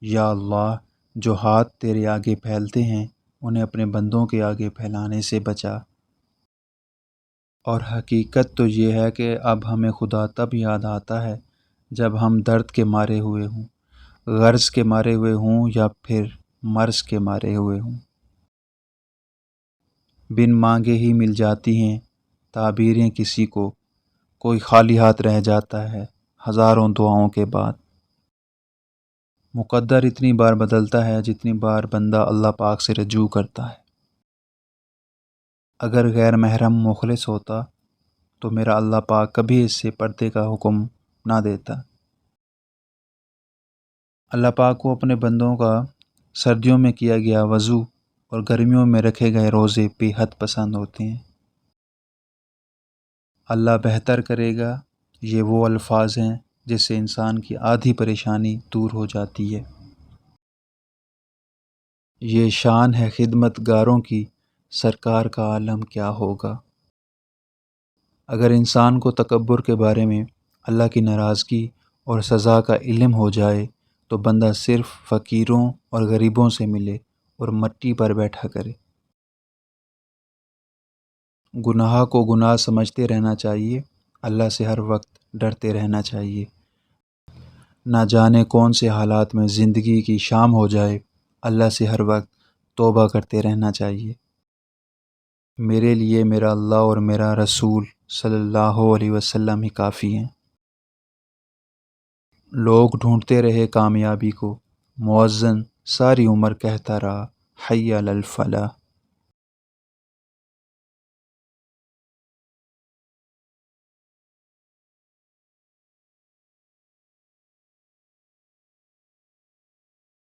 یا اللہ، جو ہاتھ تیرے آگے پھیلتے ہیں انہیں اپنے بندوں کے آگے پھیلانے سے بچا۔ اور حقیقت تو یہ ہے کہ اب ہمیں خدا تب یاد آتا ہے جب ہم درد کے مارے ہوئے ہوں، غرض کے مارے ہوئے ہوں یا پھر مرض کے مارے ہوئے ہوں۔ بن مانگے ہی مل جاتی ہیں تعبیریں کسی کو، کوئی خالی ہاتھ رہ جاتا ہے ہزاروں دعاؤں کے بعد۔ مقدر اتنی بار بدلتا ہے جتنی بار بندہ اللہ پاک سے رجوع کرتا ہے۔ اگر غیر محرم مخلص ہوتا تو میرا اللہ پاک کبھی اس سے پردے کا حکم نہ دیتا۔ اللہ پاک کو اپنے بندوں کا سردیوں میں کیا گیا وضو اور گرمیوں میں رکھے گئے روزے بے حد پسند ہوتے ہیں۔ اللہ بہتر کرے گا، یہ وہ الفاظ ہیں جس سے انسان کی آدھی پریشانی دور ہو جاتی ہے۔ یہ شان ہے خدمت گاروں کی، سرکار کا عالم کیا ہوگا۔ اگر انسان کو تکبر کے بارے میں اللہ کی ناراضگی اور سزا کا علم ہو جائے تو بندہ صرف فقیروں اور غریبوں سے ملے اور مٹی پر بیٹھا کرے۔ گناہ کو گناہ سمجھتے رہنا چاہیے، اللہ سے ہر وقت ڈرتے رہنا چاہیے۔ نہ جانے کون سے حالات میں زندگی کی شام ہو جائے، اللہ سے ہر وقت توبہ کرتے رہنا چاہیے۔ میرے لیے میرا اللہ اور میرا رسول صلی اللہ علیہ وسلم ہی کافی ہیں۔ لوگ ڈھونڈتے رہے کامیابی کو، مؤذن ساری عمر کہتا رہا حی علی الفلاح۔